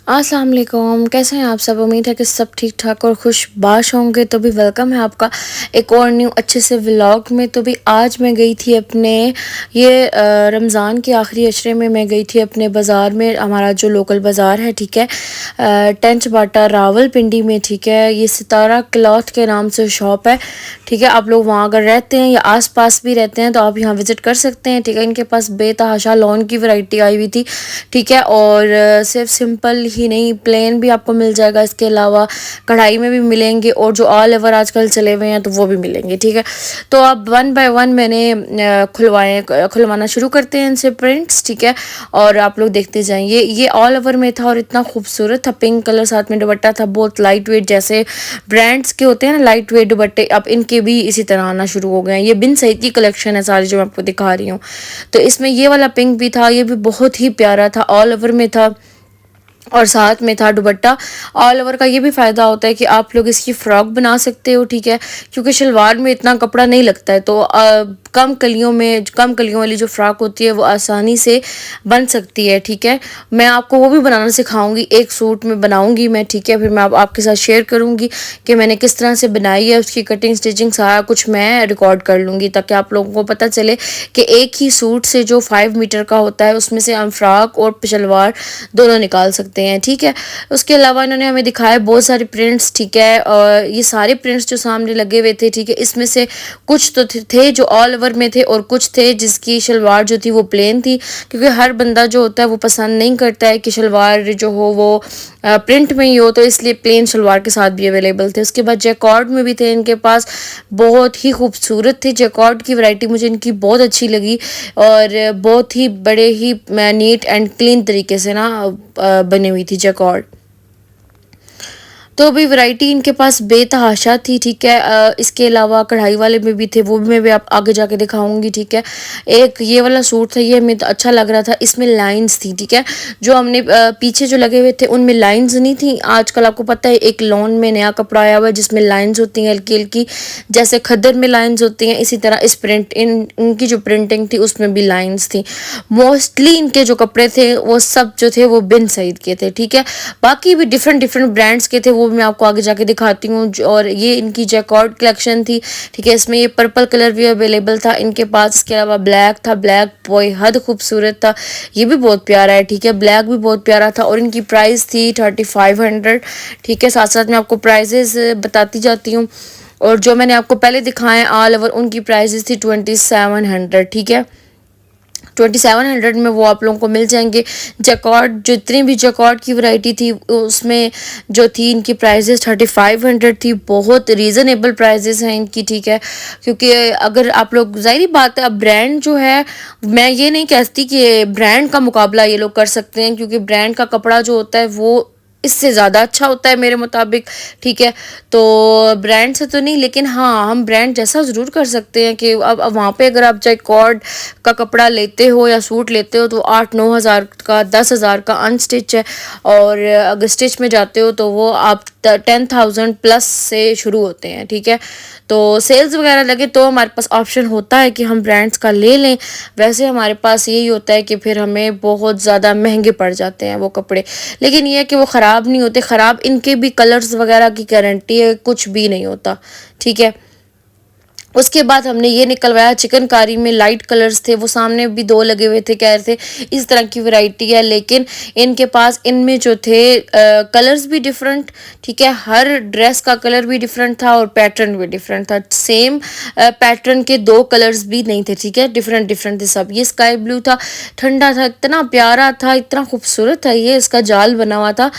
अस्सलाम वालेकुम, कैसे हैं आप सब। उम्मीद है कि सब ठीक ठाक और खुशबाश होंगे। तो भी वेलकम है आपका एक और न्यू अच्छे से व्लॉग में। तो भी आज मैं गई थी अपने ये रमज़ान के आखिरी अशरे में मैं गई थी अपने बाज़ार में। हमारा जो लोकल बाज़ार है, ठीक है, टेंच बाटा रावलपिंडी में, ठीक है। ये सितारा क्लॉथ के नाम से शॉप है, ठीक है। आप लोग वहाँ अगर रहते हैं या आस पास भी रहते हैं तो आप यहाँ विज़िट कर सकते हैं, ठीक है। इनके पास बेतहाशा लॉन की वैरायटी आई हुई थी, ठीक है। और सिर्फ सिंपल ही नहीं, प्लेन भी आपको मिल जाएगा। इसके अलावा कढ़ाई में भी मिलेंगे और जो ऑल ओवर आजकल चले हुए हैं तो वो भी मिलेंगे, ठीक है। तो अब वन बाय वन मैंने खुलवाना शुरू करते हैं इनसे प्रिंट्स, ठीक है। और आप लोग देखते जाएंगे। ये ऑल ओवर में था और इतना खूबसूरत था, पिंक कलर, साथ में दुपट्टा था बहुत लाइट वेट, जैसे ब्रांड्स के होते हैं ना लाइट वेट दुपट्टे, अब इनके भी इसी तरह आना शुरू हो गए हैं। ये बिन सईद की कलेक्शन है सारी जो मैं आपको दिखा रही हूँ। तो इसमें ये वाला पिंक भी था, ये भी बहुत ही प्यारा था, ऑल ओवर में था और साथ में था दुपट्टा। ऑल ओवर का ये भी फ़ायदा होता है कि आप लोग इसकी फ़्रॉक बना सकते हो, ठीक है, क्योंकि शलवार में इतना कपड़ा नहीं लगता है। तो कम कलियों वाली जो फ़्रॉक होती है वो आसानी से बन सकती है, ठीक है। मैं आपको वो भी बनाना सिखाऊंगी, एक सूट में बनाऊंगी मैं, ठीक है। फिर मैं आपके साथ शेयर करूंगी कि मैंने किस तरह से बनाई है, उसकी कटिंग स्टिचिंग सारा कुछ मैं रिकॉर्ड कर लूँगी, ताकि आप लोगों को पता चले कि एक ही सूट से जो 5 मीटर का होता है उसमें से हम फ़्रॉक और शलवार दोनों निकाल सकते हैं, ठीक है। उसके अलावा इन्होंने हमें दिखाए बहुत सारे प्रिंट्स, ठीक है। और ये सारे प्रिंट्स जो सामने लगे हुए थे, ठीक है, इसमें से कुछ तो थे जो ऑल ओवर में थे और कुछ थे जिसकी शलवार जो थी वो प्लेन थी, क्योंकि हर बंदा जो होता है वो पसंद नहीं करता है कि शलवार जो हो वो प्रिंट में ही हो, तो इसलिए प्लेन शलवार के साथ भी अवेलेबल थे। उसके बाद जैकॉर्ड में भी थे इनके पास, बहुत ही खूबसूरत थी जैकॉर्ड की वैरायटी, मुझे इनकी बहुत अच्छी लगी और बहुत ही बड़े ही नीट एंड क्लीन तरीके से ना बनी हुई थी जैकॉर्ड। तो अभी वैरायटी इनके पास बेतहाशा थी, ठीक है। इसके अलावा कढ़ाई वाले में भी थे, वो भी मैं भी आप आगे जाके दिखाऊंगी, ठीक है। एक ये वाला सूट था, ये हमें तो अच्छा लग रहा था, इसमें लाइंस थी, ठीक है। जो हमने पीछे जो लगे हुए थे उनमें लाइंस नहीं थी। आजकल आपको पता है एक लॉन में नया कपड़ा आया हुआ है जिसमें लाइंस होती हैं हल्की हल्की, जैसे खद्दर में लाइंस होती हैं, इसी तरह इस इनकी जो प्रिंटिंग थी उसमें भी लाइंस थी। मोस्टली इनके जो कपड़े थे वो सब जो थे वो बिन सईद के थे, ठीक है। बाकी भी डिफरेंट डिफरेंट ब्रांड्स के थे, वो भी मैं आपको आगे जाके दिखाती हूँ। और ये इनकी जैकॉर्ड कलेक्शन थी, ठीक है। इसमें ये पर्पल कलर भी अवेलेबल था इनके पास। इसके अलावा ब्लैक था, ब्लैक बेहद खूबसूरत था, ये भी बहुत प्यारा है, ठीक है। ब्लैक भी बहुत प्यारा था और इनकी प्राइस थी 3500, ठीक है। साथ साथ मैं आपको प्राइजेस बताती जाती हूँ। और जो मैंने आपको पहले दिखाए ऑल ओवर उनकी प्राइजेस थी 2700, ठीक है। 2700 में वो आप लोगों को मिल जाएंगे। जैकॉर्ड जितनी भी जैकॉर्ड की वैरायटी थी उसमें जो थी इनकी प्राइजेस 3500 थी, बहुत रीज़नेबल प्राइजेस हैं इनकी, ठीक है। क्योंकि अगर आप लोग, ज़ाहिर बात है, अब ब्रांड जो है, मैं ये नहीं कहती कि ब्रांड का मुकाबला ये लोग कर सकते हैं, क्योंकि ब्रांड का कपड़ा जो होता है वो इससे ज़्यादा अच्छा होता है मेरे मुताबिक, ठीक है। तो ब्रांड से तो नहीं, लेकिन हाँ हम ब्रांड जैसा ज़रूर कर सकते हैं कि अब वहाँ पे अगर आप जैकॉर्ड का कपड़ा लेते हो या सूट लेते हो तो 8-9 हज़ार का, 10 हज़ार का अनस्टिच है, और अगर स्टिच में जाते हो तो वो आप 10,000 प्लस से शुरू होते हैं, ठीक है। तो सेल्स वगैरह लगे तो हमारे पास ऑप्शन होता है कि हम ब्रांड्स का ले लें। वैसे हमारे पास यही होता है कि फिर हमें बहुत ज़्यादा महंगे पड़ जाते हैं वो कपड़े, लेकिन ये है कि वो ख़राब नहीं होते। ख़राब इनके भी कलर्स वगैरह की गारंटी है, कुछ भी नहीं होता, ठीक है। उसके बाद हमने ये निकलवाया चिकनकारी में, लाइट कलर्स थे, वो सामने भी दो लगे हुए थे, कह रहे थे इस तरह की वैरायटी है, लेकिन इनके पास इनमें जो थे कलर्स भी डिफरेंट, ठीक है। हर ड्रेस का कलर भी डिफरेंट था और पैटर्न भी डिफरेंट था। सेम पैटर्न के दो कलर्स भी नहीं थे, ठीक है, डिफरेंट डिफरेंट थे सब। ये स्काई ब्लू था, ठंडा था, इतना प्यारा था, इतना खूबसूरत था, ये इसका जाल बना हुआ था।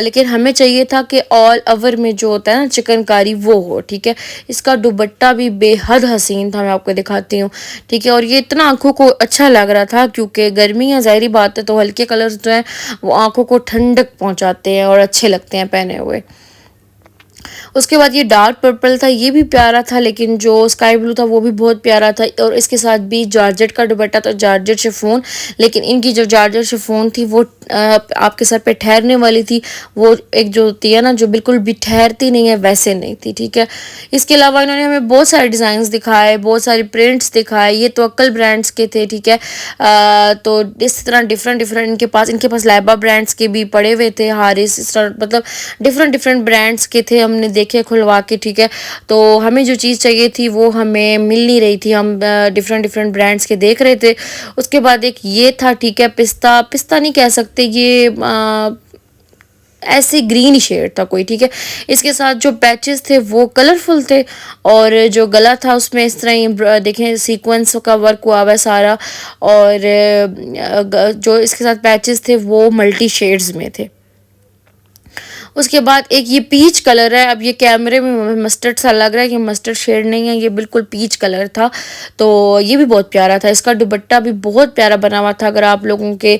लेकिन हमें चाहिए था कि ऑल ओवर में जो होता है ना चिकनकारी वो हो, ठीक है। इसका दुपट्टा भी बेहद हसीन था, मैं आपको दिखाती हूँ, ठीक है। और ये इतना आंखों को अच्छा लग रहा था, क्योंकि गर्मी है, ज़ाहिरी बात है, तो हल्के कलर्स जो हैं वो आंखों को ठंडक पहुँचाते हैं और अच्छे लगते हैं पहने हुए। उसके बाद ये डार्क पर्पल था, ये भी प्यारा था, लेकिन जो स्काई ब्लू था वो भी बहुत प्यारा था। और इसके साथ भी जॉर्जेट का दुपट्टा था, जॉर्जेट शिफॉन, लेकिन इनकी जो जॉर्जेट शिफॉन थी वो आपके सर पे ठहरने वाली थी। वो एक जो होती है ना, जो बिल्कुल भी ठहरती नहीं है, वैसे नहीं थी, ठीक है। इसके अलावा इन्होंने हमें बहुत सारे डिज़ाइंस दिखाए, बहुत सारे प्रिंट्स दिखाए। ये तो अक्ल ब्रांड्स के थे, ठीक है। तो इस तरह डिफरेंट डिफरेंट इनके पास लाइबा ब्रांड्स के भी पड़े हुए थे, हारिस, इस तरह मतलब डिफरेंट डिफरेंट ब्रांड्स के थे। हमने देखे खुलवा के, ठीक है। तो हमें जो चीज़ चाहिए थी वो हमें मिल नहीं रही थी, हम डिफरेंट डिफरेंट ब्रांड्स के देख रहे थे। उसके बाद एक ये था, ठीक है, पिस्ता पिस्ता नहीं कह सकते, ये ऐसे ग्रीन शेड था कोई, ठीक है। इसके साथ जो पैचेस थे वो कलरफुल थे, और जो गला था उसमें इस तरह ही देखें सीक्वेंस का वर्क हुआ हुआ है सारा। और जो इसके साथ पैचेस थे वो मल्टी शेड्स में थे। उसके बाद एक ये पीच कलर है। अब ये कैमरे में मस्टर्ड सा लग रहा है कि मस्टर्ड शेड नहीं है, ये बिल्कुल पीच कलर था। तो ये भी बहुत प्यारा था। इसका दुपट्टा भी बहुत प्यारा बना हुआ था। अगर आप लोगों के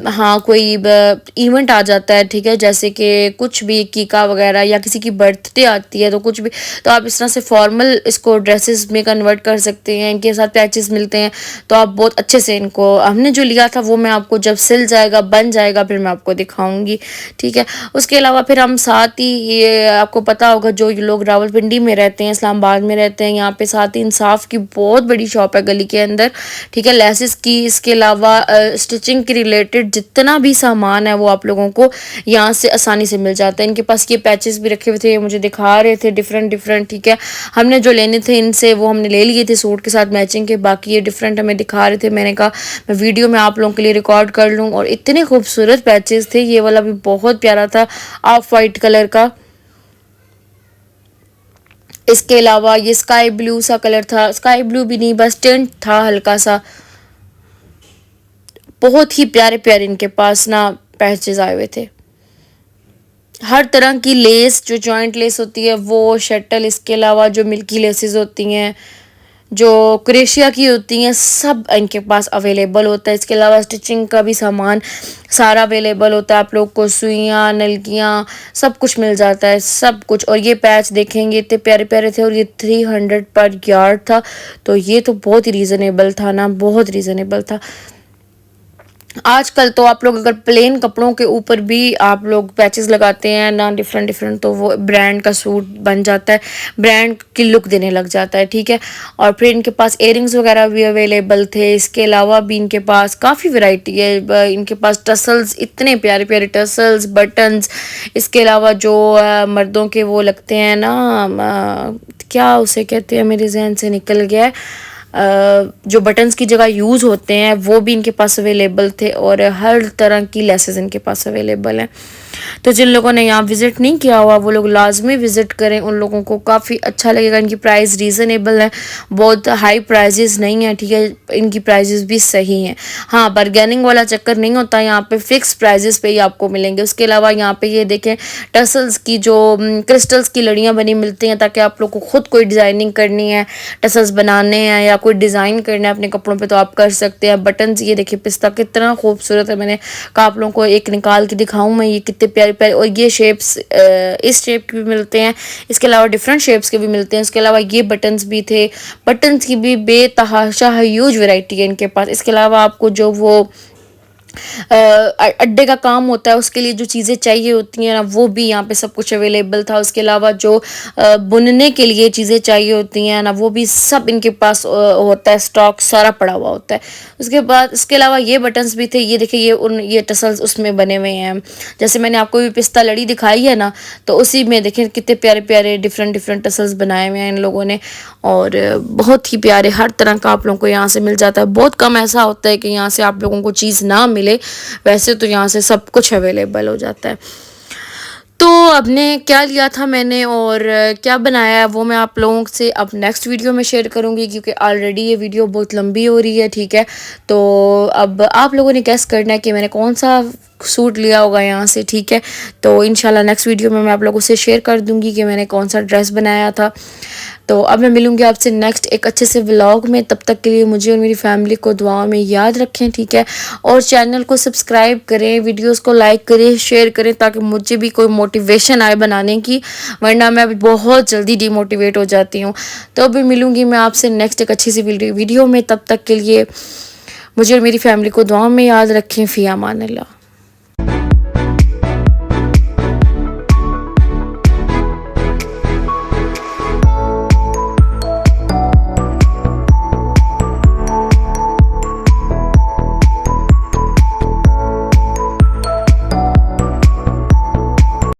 हाँ कोई इवेंट आ जाता है, ठीक है, जैसे कि कुछ भी कीका वगैरह या किसी की बर्थडे आती है, तो कुछ भी, तो आप इस तरह से फॉर्मल इसको ड्रेसेस में कन्वर्ट कर सकते हैं। इनके साथ पैचेस मिलते हैं, तो आप बहुत अच्छे से इनको, हमने जो लिया था वो मैं आपको जब सिल जाएगा, बन जाएगा, फिर मैं आपको दिखाऊंगी, ठीक है। उसके अलावा फिर हम साथ ही, ये आपको पता होगा जो लोग रावलपिंडी में रहते हैं, इस्लामाबाद में रहते हैं, यहाँ पे साथ ही इंसाफ की बहुत बड़ी शॉप है गली के अंदर, ठीक है, लेसेस की। इसके अलावा स्टिचिंग के रिलेटेड जितना भी सामान है वो आप लोगों को यहाँ से आसानी से मिल जाता है। इनके पास ये पैचेस भी रखे हुए थे, मुझे दिखा रहे थे डिफरेंट डिफरेंट, ठीक है। हमने जो लेने थे इनसे वो हमने ले लिए थे सूट के साथ मैचिंग के, बाकी ये डिफरेंट हमें दिखा रहे थे। मैंने कहा मैं वीडियो में आप लोगों के लिए रिकॉर्ड कर लूँ। और इतने खूबसूरत पैचेस थे, ये वाला भी बहुत प्यारा था, ऑफ वाइट कलर का। इसके अलावा ये स्काई ब्लू सा कलर था, स्काई ब्लू भी नहीं, बस टेंट था हल्का सा। बहुत ही प्यारे प्यारे इनके पास ना पैचेस आए हुए थे, हर तरह की लेस, जो जॉइंट लेस होती है वो, शटल, इसके अलावा जो मिल्की लेसेस होती हैं, जो क्रेशिया की होती हैं, सब इनके पास अवेलेबल होता है। इसके अलावा स्टिचिंग का भी सामान सारा अवेलेबल होता है। आप लोग को सुइयाँ, नलकियाँ, सब कुछ मिल जाता है, सब कुछ। और ये पैच देखेंगे इतने प्यारे प्यारे थे, और ये 300 पर यार्ड था, तो ये तो बहुत ही रीज़नेबल था ना, बहुत रीज़नेबल था। आजकल तो आप लोग अगर प्लेन कपड़ों के ऊपर भी आप लोग पैचेस लगाते हैं ना, डिफरेंट डिफरेंट, तो वो ब्रांड का सूट बन जाता है, ब्रांड की लुक देने लग जाता है, ठीक है। और फिर इनके पास इयरिंग्स वगैरह भी अवेलेबल थे। इसके अलावा भी इनके पास काफ़ी वैरायटी है। इनके पास टसल्स, इतने प्यारे प्यारे टसल्स, बटन्स, इसके अलावा जो मर्दों के वो लगते हैं ना, क्या उसे कहते हैं, मेरे जहन से निकल गया है, जो बटन्स की जगह यूज़ होते हैं, वो भी इनके पास अवेलेबल थे। और हर तरह की लेसेस इनके पास अवेलेबल हैं। तो जिन लोगों ने यहाँ विज़िट नहीं किया हुआ वो लोग लाजमी विज़िट करें, उन लोगों को काफ़ी अच्छा लगेगा। इनकी प्राइस रीज़नेबल है, बहुत हाई प्राइजेस नहीं है, ठीक है, इनकी प्राइजेस भी सही हैं। हाँ, बारगेनिंग वाला चक्कर नहीं होता, यहाँ पे फिक्स प्राइजेस पे ही आपको मिलेंगे। उसके अलावा यहाँ पे ये देखें, टसल्स की जो क्रिस्टल्स की लड़ियाँ बनी मिलती हैं, ताकि आप लोग को खुद कोई डिज़ाइनिंग करनी है, टसल्स बनाने हैं या कोई डिज़ाइन करना है अपने कपड़ों पे, तो आप कर सकते हैं। बटन्स ये देखिए, पिस्ता कितना खूबसूरत है, मैंने कहा आप लोगों को एक निकाल के दिखाऊं मैं, ये कितने प्यारे प्यारे। और ये शेप्स इस शेप के भी मिलते हैं, इसके अलावा डिफरेंट शेप्स के भी मिलते हैं। इसके अलावा ये बटन्स भी थे, बटन्स की भी बेतहाशा ह्यूज वैरायटी है इनके पास। इसके अलावा आपको जो वो अड्डे का काम होता है उसके लिए जो चीज़ें चाहिए होती हैं ना, वो भी यहाँ पे सब कुछ अवेलेबल था। उसके अलावा जो बुनने के लिए चीज़ें चाहिए होती हैं ना, वो भी सब इनके पास होता है, स्टॉक सारा पड़ा हुआ होता है। उसके बाद इसके अलावा ये बटन्स भी थे, ये देखिए, ये टसल्स उसमें बने हुए हैं। जैसे मैंने आपको भी पिस्ता लड़ी दिखाई है ना, तो उसी में देखें कितने प्यारे प्यारे डिफरेंट डिफरेंट टसल्स बनाए हुए हैं इन लोगों ने, और बहुत ही प्यारे, हर तरह का आप लोगों को यहाँ से मिल जाता है। बहुत कम ऐसा होता है कि यहाँ से आप लोगों को चीज़ ना मिले, वैसे तो यहाँ से सब कुछ अवेलेबल हो जाता है। तो अब ने क्या लिया था मैंने और क्या बनाया है वो मैं आप लोगों से अब नेक्स्ट वीडियो में शेयर करूँगी, क्योंकि ऑलरेडी ये वीडियो बहुत लंबी हो रही है, ठीक है। तो अब आप लोगों ने गेस करना है कि मैंने कौन सा सूट लिया होगा यहाँ से, ठीक है। तो इंशाल्लाह नेक्स्ट वीडियो में मैं आप लोगों से शेयर कर दूँगी कि मैंने कौन सा ड्रेस बनाया था। तो अब मैं मिलूंगी आपसे नेक्स्ट एक अच्छे से व्लॉग में। तब तक के लिए मुझे और मेरी फैमिली को दुआओं में याद रखें, ठीक है। और चैनल को सब्सक्राइब करें, वीडियोस को लाइक करें, शेयर करें, ताकि मुझे भी कोई मोटिवेशन आए बनाने की, वरना मैं अभी बहुत जल्दी डिमोटिवेट हो जाती हूँ। तो अभी मिलूंगी मैं आपसे नेक्स्ट एक अच्छी सी वीडियो में। तब तक के लिए मुझे और मेरी फैमिली को दुआओं में याद रखें। फ़ी अमान अल्लाह।